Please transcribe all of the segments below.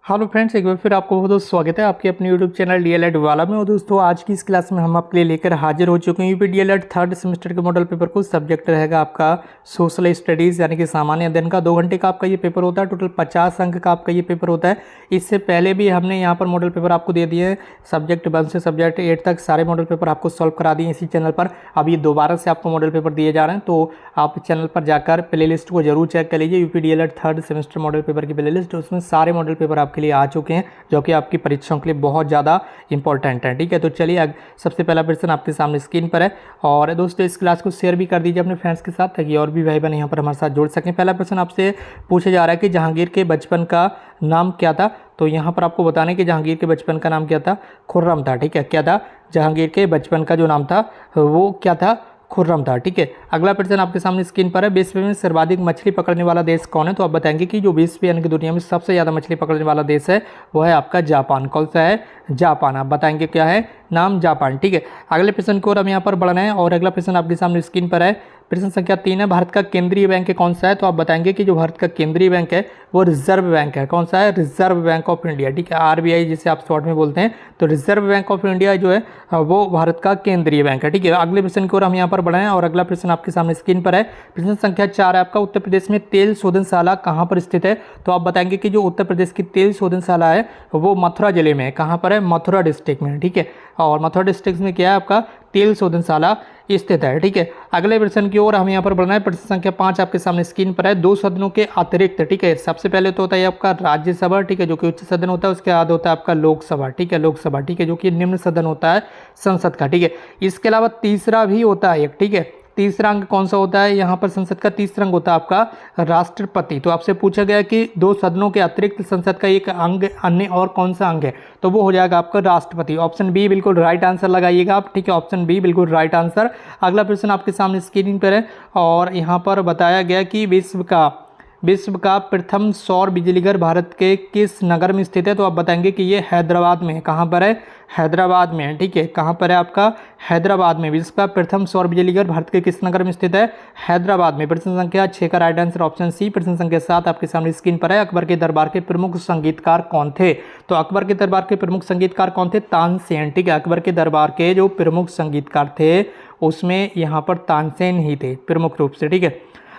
Hello friends, एक बार फिर आपको बहुत बहुत स्वागत है आपके अपने यूट्यूब चैनल डीएलएड वाला में। और दोस्तों, आज की इस क्लास में हम आपके लिए लेकर हाजिर हो चुके हैं यूपी डीएलएड थर्ड सेमेस्टर के मॉडल पेपर को। सब्जेक्ट रहेगा आपका सोशल स्टडीज़ यानी कि सामान्य अध्ययन का। 2 घंटे का आपका ये पेपर होता है। टोटल 50 अंक का आपका ये पेपर होता है। इससे पहले भी हमने यहाँ पर मॉडल पेपर आपको दे दिए हैं। सब्जेक्ट 1 से सब्जेक्ट 8 तक सारे मॉडल पेपर आपको सॉल्व करा दिए इसी चैनल पर। अब ये दोबारा से आपको मॉडल पेपर दिए जा रहे हैं, तो आप चैनल पर जाकर प्लेलिस्ट को जरूर चेक कर लीजिए। UP DElEd third semester model paper की प्लेलिस्ट, उसमें सारे मॉडल पेपर आपके लिए आ चुके हैं जो कि आपकी परीक्षाओं के लिए बहुत ज़्यादा इंपॉर्टेंट है। ठीक है, तो चलिए सबसे पहला प्रश्न आपके सामने स्क्रीन पर है। और दोस्तों, इस क्लास को शेयर भी कर दीजिए अपने फ्रेंड्स के साथ ताकि और भी भाई बहन यहाँ पर हमारे साथ जुड़ सकें। पहला प्रश्न आपसे पूछा जा रहा है कि जहांगीर के बचपन का नाम क्या था। तो यहाँ पर आपको बताना है कि जहांगीर के बचपन का नाम क्या था, खुर्रम था। ठीक है, क्या था, जहांगीर के बचपन का जो नाम था वो क्या था, खुर्रम था। ठीक है, अगला प्रश्न आपके सामने स्क्रीन पर है। विश्व में सर्वाधिक मछली पकड़ने वाला देश कौन है। तो आप बताएंगे कि जो विश्व यानी कि दुनिया में सबसे ज़्यादा मछली पकड़ने वाला देश है वो है आपका जापान। कौन सा है, जापान। आप बताएंगे क्या है नाम, जापान। ठीक है, अगले प्रश्न को हम यहाँ पर बढ़ना है और अगला प्रश्न आपके सामने स्क्रीन पर है। प्रश्न संख्या 3 है, भारत का केंद्रीय बैंक कौन सा है। तो आप बताएंगे कि जो भारत का केंद्रीय बैंक है वो रिजर्व बैंक है। कौन सा है, रिजर्व बैंक ऑफ इंडिया। ठीक है, आरबीआई जिसे आप शॉर्ट में बोलते हैं। तो रिजर्व बैंक ऑफ इंडिया जो है वो भारत का केंद्रीय बैंक है। ठीक है, अगले प्रश्न की ओर हम यहाँ पर बढ़े हैं और अगला प्रश्न आपके सामने स्क्रीन पर है। प्रश्न संख्या 4 है आपका, उत्तर प्रदेश में तेल शोधनशाला कहाँ पर स्थित है। तो आप बताएंगे कि जो उत्तर प्रदेश की तेल शोधनशाला है वो मथुरा जिले में है। कहाँ पर है, मथुरा डिस्ट्रिक्ट में। ठीक है, और मथुरा डिस्ट्रिक्ट में क्या है आपका तेल शोधनशाला स्थित है। ठीक है, अगले प्रश्न की ओर हमें यहाँ पर बढ़ना है। प्रश्न संख्या 5 आपके सामने स्क्रीन पर है। 2 सदनों के अतिरिक्त, ठीक है, सबसे पहले तो होता है आपका राज्यसभा, ठीक है, जो कि उच्च सदन होता है। उसके बाद होता है आपका लोकसभा, ठीक है, लोकसभा, ठीक है, जो कि निम्न सदन होता है संसद का। ठीक है, इसके अलावा तीसरा भी होता है एक। ठीक है, तीसरा अंग कौन सा होता है यहाँ पर संसद का, तीसरा अंग होता है आपका राष्ट्रपति। तो आपसे पूछा गया कि 2 सदनों के अतिरिक्त संसद का एक अंग अन्य और कौन सा अंग है। तो वो हो जाएगा आपका राष्ट्रपति। ऑप्शन बी बिल्कुल राइट आंसर लगाइएगा आप। ठीक है, ऑप्शन बी बिल्कुल राइट आंसर। अगला प्रश्न आपके सामने स्क्रीन पर है और यहाँ पर बताया गया कि विश्व का प्रथम सौर बिजलीघर भारत के किस नगर में स्थित है। तो आप बताएंगे कि ये हैदराबाद में है। कहाँ पर है, हैदराबाद में है। ठीक है, कहाँ पर है आपका, हैदराबाद में। विश्व का प्रथम सौर बिजलीघर भारत के किस नगर में स्थित है, हैदराबाद में। प्रश्न संख्या 6 का राइट आंसर ऑप्शन सी। प्रश्न संख्या 7 आपके सामने स्क्रीन पर है। अकबर के दरबार के प्रमुख संगीतकार कौन थे। तो अकबर के दरबार के प्रमुख संगीतकार कौन थे, तानसेन। ठीक है, अकबर के दरबार के जो प्रमुख संगीतकार थे उसमें यहाँ पर तानसेन ही थे प्रमुख रूप से। ठीक है,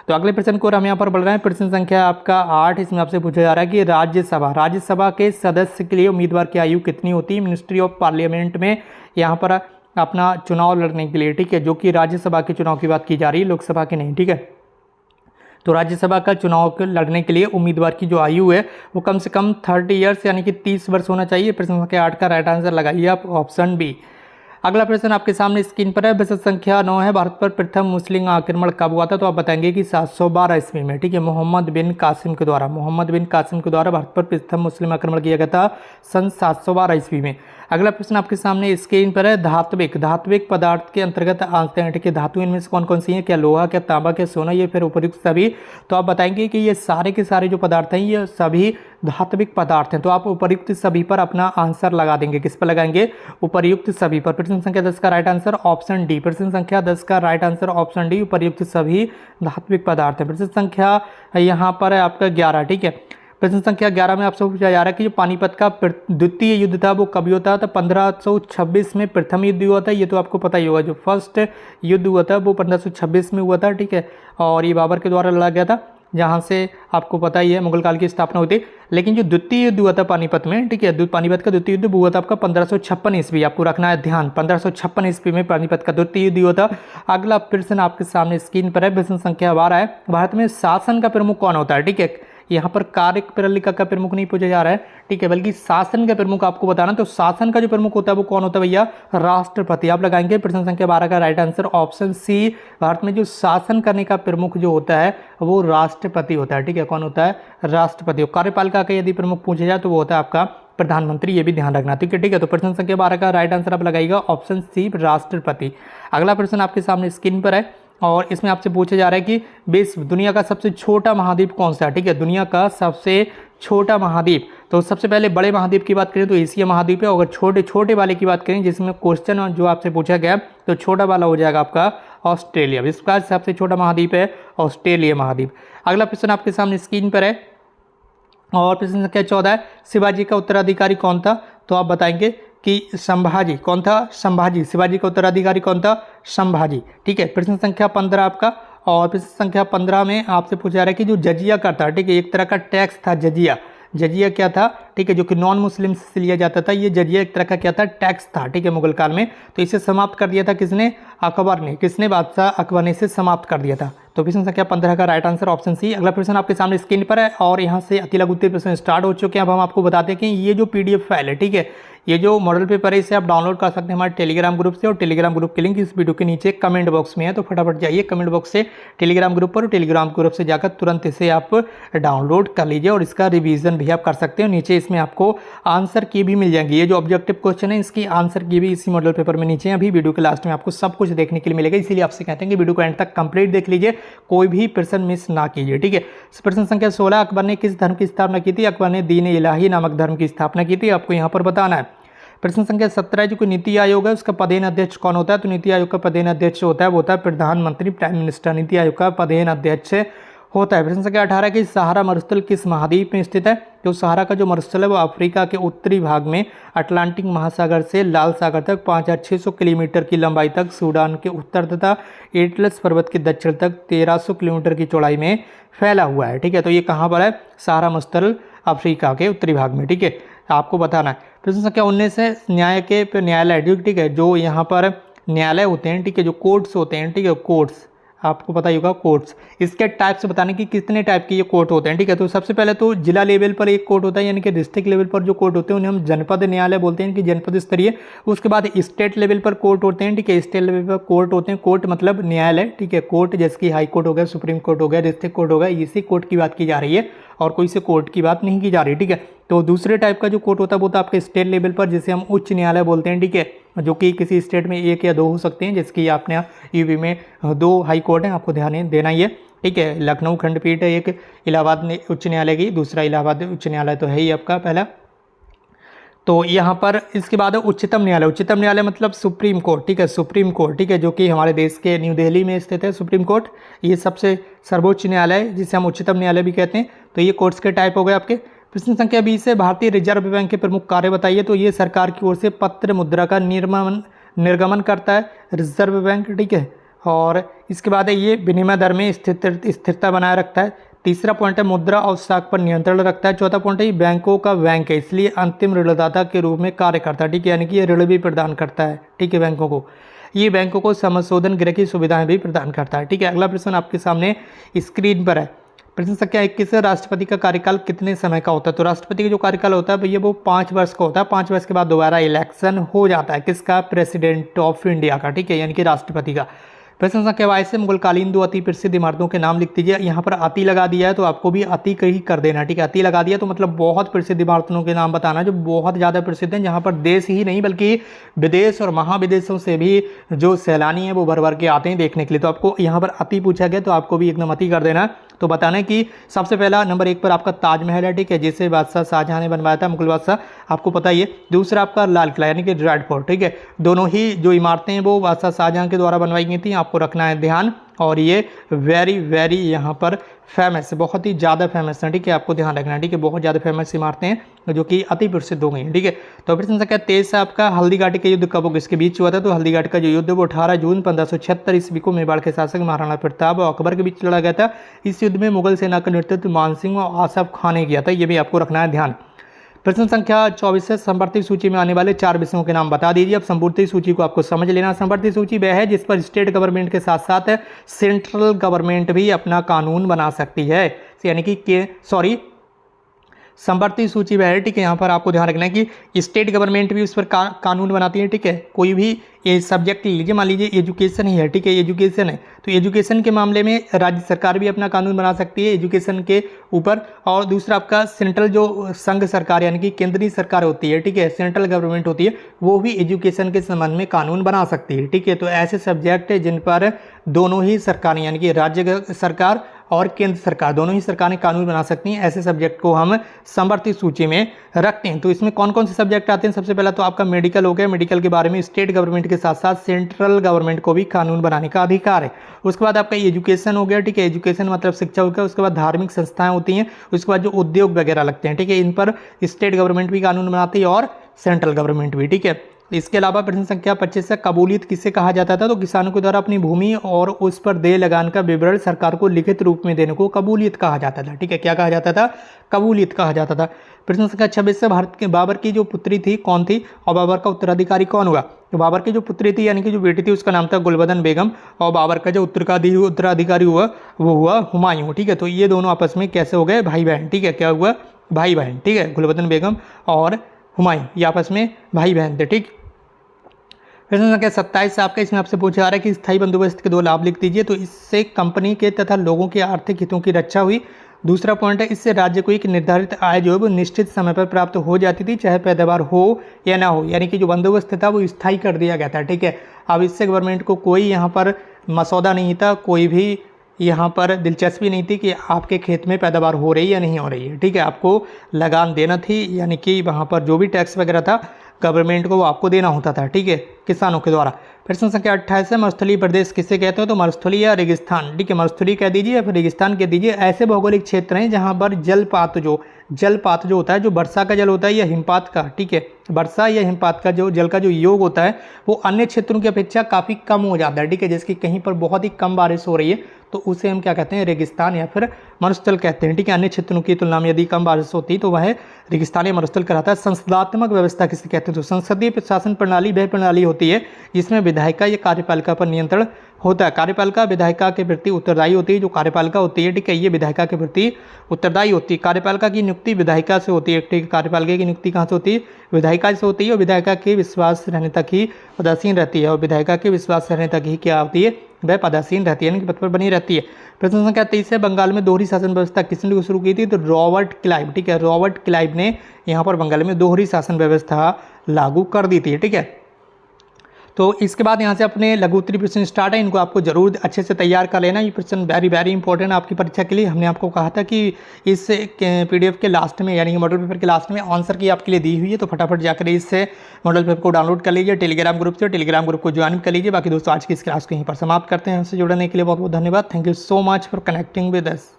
तो अगले प्रश्न को हम यहाँ पर बढ़ रहे हैं। प्रश्न संख्या आपका 8, इसमें आपसे पूछा जा रहा है कि राज्यसभा के सदस्य के लिए उम्मीदवार की आयु कितनी होती है मिनिस्ट्री ऑफ पार्लियामेंट में यहाँ पर अपना चुनाव लड़ने के लिए। ठीक है, जो कि राज्यसभा के चुनाव की बात की जा रही है, लोकसभा की नहीं। ठीक है, तो राज्यसभा का चुनाव लड़ने के लिए उम्मीदवार की जो आयु है वो कम से कम 30 ईयर्स यानी कि 30 वर्ष होना चाहिए। प्रश्न संख्या 8 का राइट आंसर लगाइए आप, ऑप्शन बी। अगला प्रश्न आपके सामने स्क्रीन पर है। प्रश्न संख्या 9 है, भारत पर प्रथम मुस्लिम आक्रमण कब हुआ था। तो आप बताएंगे कि 712 ईस्वी में। ठीक है, मोहम्मद बिन कासिम के द्वारा भारत पर प्रथम मुस्लिम आक्रमण किया गया था सन 712 ईस्वी में। अगला प्रश्न आपके सामने स्क्रीन पर है। धात्विक पदार्थ के अंतर्गत आते हैं। ठीक है, धातु इनमें से कौन कौन सी हैं, क्या लोहा, क्या तांबा, क्या सोना, ये फिर उपयुक्त सभी। तो आप बताएंगे कि ये सारे के सारे जो पदार्थ हैं ये सभी धात्विक पदार्थ हैं। तो आप उपर्युक्त सभी पर अपना आंसर लगा देंगे। किस पर लगाएंगे, उपर्युक्त सभी पर। प्रश्न संख्या 10 का राइट आंसर ऑप्शन डी। प्रश्न संख्या 10 का राइट आंसर ऑप्शन डी, उपर्युक्त सभी धात्विक पदार्थ है। प्रश्न संख्या यहाँ पर है आपका 11। ठीक है, प्रश्न संख्या 11 में आपसे पूछा जा रहा है कि जो पानीपत का द्वितीय युद्ध था वो कब हुआ था। तो 1526 में प्रथम युद्ध हुआ था, ये तो आपको पता ही होगा। जो फर्स्ट युद्ध हुआ था वो 1526 में हुआ था। ठीक है, और ये बाबर के द्वारा लड़ा गया था, जहाँ से आपको पता ही है मुगल काल की स्थापना हुई थी। लेकिन जो द्वितीय युद्ध हुआ था पानीपत में, ठीक है, पानीपत का द्वितीय युद्ध हुआ था आपका 1556 ईस्वी। आपको रखना है ध्यान, 1556 ईस्वी में पानीपत का द्वितीय युद्ध हुआ था। अगला प्रश्न आपके सामने स्क्रीन पर है। प्रश्न संख्या 12 है, भारत में शासन का प्रमुख कौन होता है। ठीक है, यहाँ पर कार्यपालिका का प्रमुख नहीं पूछा जा रहा है। ठीक है, बल्कि शासन का प्रमुख आपको बताना। तो शासन का जो प्रमुख होता है वो कौन होता है भैया, राष्ट्रपति। आप लगाएंगे प्रश्न संख्या 12 का right answer option C. Bharat में जो शासन करने का प्रमुख जो होता है वो राष्ट्रपति होता है। ठीक है, कौन होता है, राष्ट्रपति। कार्यपालिका का यदि प्रमुख पूछा जाए तो वो होता है आपका प्रधानमंत्री। ये भी ध्यान रखना। ठीक है, तो प्रश्न संख्या 12 का राइट आंसर आप लगाइएगा ऑप्शन सी, राष्ट्रपति। अगला प्रश्न आपके सामने स्क्रीन पर है और इसमें आपसे पूछा जा रहा है कि विश्व दुनिया का सबसे छोटा महाद्वीप कौन सा है। ठीक है, दुनिया का सबसे छोटा महाद्वीप। तो सबसे पहले बड़े महाद्वीप की बात करें तो एशिया महाद्वीप है। अगर छोटे छोटे वाले की बात करें जिसमें क्वेश्चन जो आपसे पूछा गया तो छोटा वाला हो जाएगा आपका ऑस्ट्रेलिया। विश्व का सबसे छोटा महाद्वीप है ऑस्ट्रेलिया महाद्वीप। अगला प्रश्न आपके सामने स्क्रीन पर है और प्रश्न संख्या 14 है, शिवाजी का उत्तराधिकारी कौन था? तो आप बताएंगे कि संभाजी। कौन था? संभाजी। शिवाजी का उत्तराधिकारी कौन था? संभाजी। ठीक है। प्रश्न संख्या 15 आपका, और प्रश्न संख्या 15 में आपसे पूछा जा रहा है कि जो जजिया का था, ठीक है, एक तरह का टैक्स था जजिया। जजिया क्या था? ठीक है, जो कि नॉन मुस्लिम से लिया जाता था, ये जजिया एक तरह का क्या था? टैक्स था। ठीक है, मुगल काल में। तो इसे समाप्त कर दिया था किसने? अकबर ने। किसने? बादशाह अकबर ने इसे समाप्त कर दिया था। तो प्रश्न संख्या 15 का राइट आंसर ऑप्शन सी। अगला प्रश्न आपके सामने स्क्रीन पर है और यहाँ से अति लघु उत्तरीय प्रश्न स्टार्ट हो चुके हैं। अब हम आपको बताते हैं कि ये जो PDF फाइल है, ठीक है, ये जो मॉडल पेपर है, इसे आप डाउनलोड कर सकते हैं हमारे टेलीग्राम ग्रुप से, और टेलीग्राम ग्रुप की लिंक इस वीडियो के नीचे कमेंट बॉक्स में है। तो फटाफट जाइए कमेंट बॉक्स से टेलीग्राम ग्रुप पर, और टेलीग्राम ग्रुप से जाकर तुरंत इसे आप डाउनलोड कर लीजिए और इसका रिवीजन भी आप कर सकते हो। नीचे इसमें आपको आंसर की भी मिल जाएंगी। ये जो ऑब्जेक्टिव क्वेश्चन है, इसकी आंसर की भी इसी मॉडल पेपर में नीचे अभी वीडियो के लास्ट में आपको सब कुछ देखने के लिए मिलेगा। इसीलिए आपसे कहते हैं कि वीडियो को एंड तक कंप्लीट देख लीजिए, कोई भी प्रश्न मिस ना कीजिए। ठीक है। प्रश्न संख्या 16, अकबर ने किस धर्म की स्थापना की थी? अकबर ने दीन इलाही नामक धर्म की स्थापना की थी। आपको यहाँ पर बताना है। प्रश्न संख्या 17, जो कोई नीति आयोग है उसका पदेन अध्यक्ष कौन होता है? तो नीति आयोग का पदेन अध्यक्ष होता है, वो होता है प्रधानमंत्री, प्राइम मिनिस्टर। नीति आयोग का पदेन अध्यक्ष होता है। प्रश्न संख्या 18 की सहारा मरुस्थल किस महाद्वीप में स्थित है? तो सहारा का जो मरुस्थल है वो अफ्रीका के उत्तरी भाग में अटलांटिक महासागर से लाल सागर तक 5600 किलोमीटर की लंबाई तक, सूडान के उत्तर तथा एटलस पर्वत के दक्षिण तक 1300 किलोमीटर की चौड़ाई में फैला हुआ है। ठीक है, तो ये कहाँ पर है? सहारा मरुस्थल अफ्रीका के उत्तरी भाग में। ठीक है, आपको बताना है। प्रश्न संख्या 19 है, न्याय के न्यायालय, ठीक है, जो यहाँ पर न्यायालय होते हैं, ठीक है, जो कोर्ट्स होते हैं, ठीक है, कोर्ट्स, आपको पता ही होगा कोर्ट्स, इसके टाइप्स बताने की कितने टाइप के ये कोर्ट होते हैं। ठीक है, तो सबसे पहले तो जिला लेवल पर एक कोर्ट होता है, यानी कि डिस्ट्रिक्ट लेवल पर जो कोर्ट होते हैं उन्हें हम जनपद न्यायालय बोलते हैं, कि जनपद स्तरीय। उसके बाद स्टेट लेवल पर कोर्ट होते हैं, ठीक है, स्टेट लेवल पर कोर्ट होते हैं। कोर्ट मतलब न्यायालय, ठीक है, कोर्ट जैसे कि हाई कोर्ट हो गया, सुप्रीम कोर्ट हो गया, डिस्ट्रिक्ट कोर्ट हो गया, इसी कोर्ट की बात की जा रही है और कोई से कोर्ट की बात नहीं की जा रही। ठीक है, तो दूसरे टाइप का जो कोर्ट होता है वो तो आपके स्टेट लेवल पर, जिसे हम उच्च न्यायालय बोलते हैं, ठीक है, जो कि किसी स्टेट में 1 या 2 हो सकते हैं, जैसे कि आपने यूपी में 2 हाई कोर्ट हैं, आपको ध्यान देना ही है। ठीक है, लखनऊ खंडपीठ है एक, इलाहाबाद उच्च न्यायालय की, दूसरा इलाहाबाद उच्च न्यायालय तो है ही आपका पहला। तो यहाँ पर इसके बाद है उच्चतम न्यायालय। उच्चतम न्यायालय मतलब सुप्रीम कोर्ट, ठीक है, सुप्रीम कोर्ट, ठीक है, जो कि हमारे देश के न्यू दिल्ली में स्थित है सुप्रीम कोर्ट। ये सबसे सर्वोच्च न्यायालय है, जिसे हम उच्चतम न्यायालय भी कहते हैं। तो ये कोर्ट्स के टाइप हो गए आपके। प्रश्न संख्या 20 है, भारतीय रिजर्व बैंक के प्रमुख कार्य बताइए। तो ये सरकार की ओर से पत्र मुद्रा का निर्गमन करता है रिजर्व बैंक। ठीक है, और इसके बाद है ये विनिमय दर में स्थिरता बनाए रखता है। तीसरा पॉइंट है मुद्रा और स्टॉक पर नियंत्रण रखता है। चौथा पॉइंट है बैंकों का बैंक है, इसलिए अंतिम ऋणदाता के रूप में कार्य करता है। ठीक है, यानी कि ये ऋण भी प्रदान करता है। ठीक है, बैंकों को, ये बैंकों को समशोधन गृह की सुविधाएं भी प्रदान करता है। ठीक है, अगला प्रश्न आपके सामने स्क्रीन पर है। प्रश्न संख्या 21 है, राष्ट्रपति का कार्यकाल कितने समय का होता है? तो राष्ट्रपति का जो कार्यकाल होता है भैया वो 5 वर्ष का होता है। 5 वर्ष के बाद दोबारा इलेक्शन हो जाता है। किसका? प्रेसिडेंट ऑफ इंडिया का। ठीक है, यानी कि राष्ट्रपति का। प्रश्न संख्या 22 से मुगलकालीन 2 अति प्रसिद्ध इमारतों के नाम लिख दीजिए। यहाँ पर अति लगा दिया है तो आपको भी अति ही कर देना। ठीक है, अति लगा दिया तो मतलब बहुत प्रसिद्ध इमारतों के नाम बताना जो बहुत ज़्यादा प्रसिद्ध हैं, जहाँ पर देश ही नहीं बल्कि विदेश और महाविदेशों से भी जो सैलानी हैं वो भर भर के आते हैं देखने के लिए। तो आपको यहाँ पर अति पूछा गया तो आपको भी एकदम अति कर देना। तो बताना है कि सबसे पहला नंबर 1 पर आपका ताजमहल है। ठीक है, जिसे बादशाह शाहजहां ने बनवाया था, मुगल बादशाह, आपको पता ही है। दूसरा आपका लाल किला यानी कि रेड फोर्ट। ठीक है, दोनों ही जो इमारतें हैं वो बादशाह शाहजहां के द्वारा बनवाई गई थी, आपको रखना है ध्यान। और ये वेरी यहाँ पर फेमस, बहुत ही ज़्यादा फेमस है। ठीक है, आपको ध्यान रखना है। ठीक है, बहुत ज़्यादा फेमस इमारतें हैं जो कि अति प्रसिद्ध हो गई हैं। ठीक है, तो प्रश्न संख्या 23 है आपका, हल्दी घाटी का युद्ध कब किसके बीच हुआ था? तो हल्दी घाटी का जो युद्ध वो 18 जून 1576 ईस्वी को मेवाड़ के शासक महाराणा प्रताप और अकबर के बीच लड़ा गया था। इस युद्ध में मुगल सेना का नेतृत्व मानसिंह और आसफ खान ने किया था। ये भी आपको रखना है ध्यान। प्रश्न संख्या 24 है, संवर्ती सूची में आने वाले 4 विषयों के नाम बता दीजिए। अब संवर्ती सूची को आपको समझ लेना। संवर्ती सूची वह है जिस पर स्टेट गवर्नमेंट के साथ साथ सेंट्रल गवर्नमेंट भी अपना कानून बना सकती है, यानी कि संवर्ती सूची वह है। ठीक है, यहाँ पर आपको ध्यान रखना है कि स्टेट गवर्नमेंट भी उस पर कानून बनाती है। ठीक है, कोई भी ये सब्जेक्ट लीजिए, मान लीजिए एजुकेशन ही है। ठीक है, एजुकेशन है तो एजुकेशन के मामले में राज्य सरकार भी अपना कानून बना सकती है एजुकेशन के ऊपर। और दूसरा आपका सेंट्रल जो संघ सरकार यानी कि केंद्रीय सरकार होती है, ठीक है, सेंट्रल गवर्नमेंट होती है, वो भी एजुकेशन के संबंध में कानून बना सकती है। ठीक है, तो ऐसे सब्जेक्ट है जिन पर दोनों ही सरकार यानी कि राज्य सरकार और केंद्र सरकार, दोनों ही सरकारें कानून बना सकती हैं। ऐसे सब्जेक्ट को हम समवर्ती सूची में रखते हैं। तो इसमें कौन कौन से सब्जेक्ट आते हैं? सबसे पहला तो आपका मेडिकल हो गया। मेडिकल के बारे में स्टेट गवर्नमेंट के साथ साथ सेंट्रल गवर्नमेंट को भी कानून बनाने का अधिकार है। उसके बाद आपका एजुकेशन हो गया, ठीक है, एजुकेशन मतलब शिक्षा हो गया। उसके बाद धार्मिक संस्थाएं होती हैं। उसके बाद जो उद्योग वगैरह लगते हैं, ठीक है, इन पर स्टेट गवर्नमेंट भी कानून बनाती है और सेंट्रल गवर्नमेंट भी, ठीक है। इसके अलावा प्रश्न संख्या 25 से कबूलियत किसे कहा जाता था? तो किसानों के द्वारा अपनी भूमि और उस पर देय लगान का विवरण सरकार को लिखित रूप में देने को कबूलियत कहा जाता था, ठीक है। क्या कहा जाता था? कबूलियत कहा जाता था। प्रश्न संख्या 26 से भारत के बाबर की जो पुत्री थी कौन थी और बाबर का उत्तराधिकारी कौन हुआ? तो बाबर की जो पुत्री थी यानी कि जो बेटी थी उसका नाम था गुलबदन बेगम और बाबर का जो उत्तराधिकारी हुआ वो हुआ हुमायूं, ठीक है। तो ये दोनों आपस में कैसे हो गए? भाई बहन, ठीक है। क्या हुआ? भाई बहन, ठीक है। गुलबदन बेगम और हुमायूं ये आपस में भाई बहन थे, ठीक। प्रश्न संख्या 27 से आपका इसमें आपसे पूछा जा रहा है कि स्थायी बंदोबस्त के 2 लाभ लिख दीजिए। तो इससे कंपनी के तथा लोगों के आर्थिक हितों की रक्षा हुई। दूसरा पॉइंट है इससे राज्य को एक निर्धारित आय जो है वो निश्चित समय पर प्राप्त हो जाती थी, चाहे पैदावार हो या ना हो। यानी कि जो बंदोबस्त था वो स्थायी कर दिया गया था, ठीक है। अब इससे गवर्नमेंट को कोई यहाँ पर मसौदा नहीं था, कोई भी यहाँ पर दिलचस्पी नहीं थी कि आपके खेत में पैदावार हो रही है या नहीं हो रही है, ठीक है। आपको लगान देना थी, यानी कि वहाँ पर जो भी टैक्स वगैरह था गवर्नमेंट को वो आपको देना होता था, ठीक है, किसानों के द्वारा। प्रश्न संख्या 28 है मरुस्थलीय प्रदेश किसे कहते हो? तो मरुस्थलीय या रेगिस्तान, ठीक है, मरुस्थलीय कह दीजिए या फिर रेगिस्तान कह दीजिए। ऐसे भौगोलिक क्षेत्र हैं जहाँ पर जलपात जो होता है, जो वर्षा का जल होता है या हिमपात का, ठीक है, वर्षा या हिमपात का जो जल का जो योग होता है वो अन्य क्षेत्रों की अपेक्षा काफ़ी कम हो जाता है, ठीक है। जैसे कि कहीं पर बहुत ही कम बारिश हो रही है तो उसे हम क्या कहते हैं? रेगिस्तान या फिर मरुस्थल कहते हैं, ठीक है। अन्य क्षेत्रों की तुलना में यदि कम बारिश होती है तो वह रेगिस्तान या मरुस्थल कहलाता है। संसदात्मक व्यवस्था किसे कहते हैं? तो संसदीय प्रशासन प्रणाली वह प्रणाली होती है जिसमें विधायिका या कार्यपालिका पर नियंत्रण होता है। कार्यपालिका विधायिका के प्रति उत्तरदायी होती है। जो कार्यपालिका होती है, ठीक है, ये विधायिका के प्रति उत्तरदायी होती है। कार्यपालिका की नियुक्ति विधायिका से होती है, ठीक है। कार्यपालिका की नियुक्ति कहाँ से होती है? विधायिका से होती है और विधायिका के विश्वास रहने तक ही पदासीन रहती है। और विधायिका के विश्वास रहने तक ही क्या होती है? वह पदासीन रहती है, यानी कि पद पर बनी रहती है। प्रश्न संख्या 23 है बंगाल में दोहरी शासन व्यवस्था किसने शुरू की थी? तो रॉबर्ट क्लाइव, ठीक है, रॉबर्ट क्लाइव ने यहाँ पर बंगाल में दोहरी शासन व्यवस्था लागू कर दी थी, ठीक है। तो इसके बाद यहाँ से अपने लघु उत्तरीय प्रश्न स्टार्ट है, इनको आपको जरूर अच्छे से तैयार कर लेना। ये प्रश्न वेरी वेरी इंपॉर्टेंट है आपकी परीक्षा के लिए। हमने आपको कहा था कि इस PDF के लास्ट में यानी कि मॉडल पेपर के लास्ट में आंसर की आपके लिए दी हुई है, तो फटाफट जाकर इससे मॉडल पेपर को डाउनलोड कर लीजिए टेलीग्राम ग्रुप से, टेलीग्राम ग्रुप को ज्वाइन कर लीजिए। बाकी दोस्तों आज की इस क्लास को यहीं पर समाप्त करते हैं। हमसे जुड़ने के लिए बहुत बहुत धन्यवाद। Thank you so much for connecting with us.